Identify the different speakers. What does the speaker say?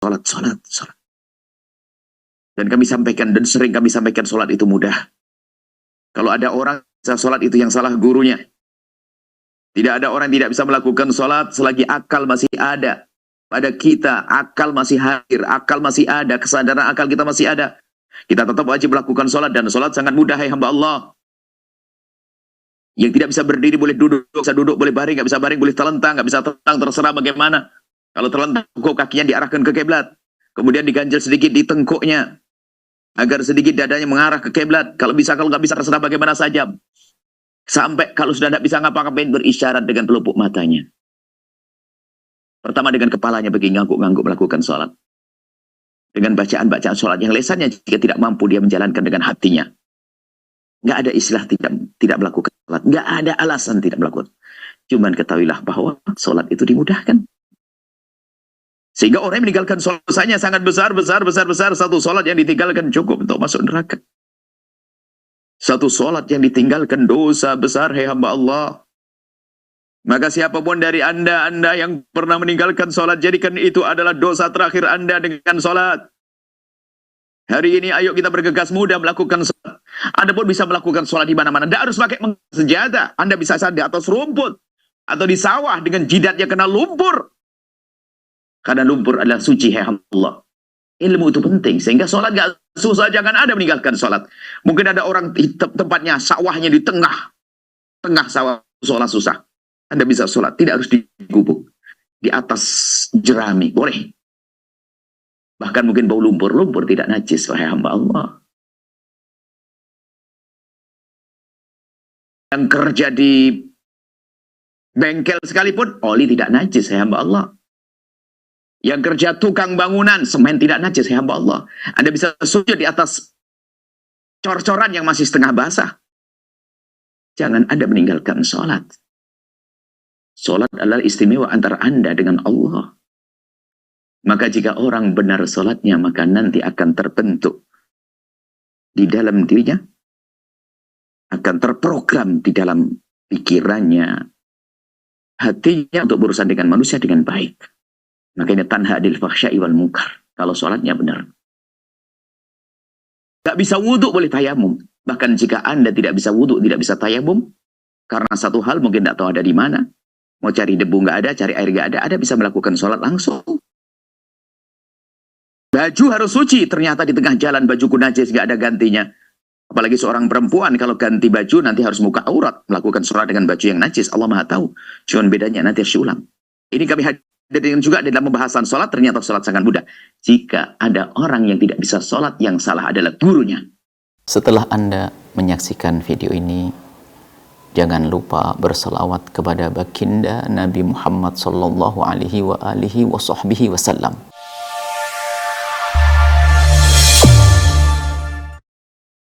Speaker 1: Sholat. Dan kami sampaikan, dan sering kami sampaikan, sholat itu mudah. Kalau ada orang bisa sholat, itu yang salah gurunya. Tidak ada orang yang tidak bisa melakukan sholat selagi akal masih ada. Pada kita, akal masih hadir, akal masih ada, kesadaran akal kita masih ada. Kita tetap wajib melakukan sholat, dan sholat sangat mudah, hai hamba Allah. Yang tidak bisa berdiri boleh duduk, bisa duduk boleh baring, nggak bisa baring boleh telentang, nggak bisa telentang, terserah bagaimana. Kalau telentang, kakinya diarahkan ke kiblat, kemudian diganjel sedikit di tengkuknya, agar sedikit dadanya mengarah ke kiblat. Kalau bisa, kalau nggak bisa, terserah bagaimana saja. Sampai kalau sudah tidak bisa ngapa-ngapain, berisyarat dengan pelupuk matanya. Pertama dengan kepalanya bagi ngangguk-ngangguk melakukan sholat. Dengan bacaan-bacaan sholat yang lesannya, jika tidak mampu dia menjalankan dengan hatinya. Nggak ada istilah tidak melakukan sholat. Nggak ada alasan tidak melakukan. Cuman ketahuilah bahwa sholat itu dimudahkan. Sehingga orang yang meninggalkan sholat dosanya sangat besar. Satu sholat yang ditinggalkan cukup untuk masuk neraka. Satu sholat yang ditinggalkan dosa besar, hai hamba Allah. Maka siapapun dari anda yang pernah meninggalkan sholat, jadikan itu adalah dosa terakhir anda dengan sholat. Hari ini ayo kita bergegas mudah melakukan sholat. Anda pun bisa melakukan sholat di mana-mana. Tidak harus pakai senjata. Anda bisa di atas rumput. Atau di sawah dengan jidatnya kena lumpur. Karena lumpur adalah suci, hai hamba Allah. Ilmu itu penting, sehingga sholat gak susah, jangan ada meninggalkan sholat. Mungkin ada orang tempatnya, sawahnya di tengah sawah, sholat susah. Anda bisa sholat, tidak harus di gubuk, di atas jerami, boleh. Bahkan mungkin bau lumpur tidak najis, wahai hamba Allah. Yang kerja di bengkel sekalipun, oli tidak najis, wahai hamba Allah. Yang kerja tukang bangunan, semen tidak najis, ya hamba Allah. Anda bisa sujud di atas cor-coran yang masih setengah basah. Jangan Anda meninggalkan sholat. Sholat adalah istimewa antara Anda dengan Allah. Maka jika orang benar sholatnya, maka nanti akan terbentuk di dalam dirinya, akan terprogram di dalam pikirannya, hatinya untuk berurusan dengan manusia dengan baik. Makanya tanha adil fahsya'i wal munkar. Kalau sholatnya benar. Gak bisa wudhu boleh tayamum. Bahkan jika Anda tidak bisa wudhu, tidak bisa tayamum, karena satu hal mungkin tidak tahu ada di mana. Mau cari debu nggak ada, cari air nggak ada, Anda bisa melakukan sholat langsung. Baju harus suci. Ternyata di tengah jalan bajuku najis, nggak ada gantinya. Apalagi seorang perempuan, kalau ganti baju nanti harus muka aurat. Melakukan sholat dengan baju yang najis. Allah Maha tahu. Cuman bedanya nanti harus diulang. Ini kami dan juga dalam pembahasan sholat, ternyata sholat sangat mudah. Jika ada orang yang tidak bisa sholat, yang salah adalah gurunya.
Speaker 2: Setelah Anda menyaksikan video ini, jangan lupa berselawat kepada baginda Nabi Muhammad sallallahu alaihi wa alihi wa sahbihi wasallam.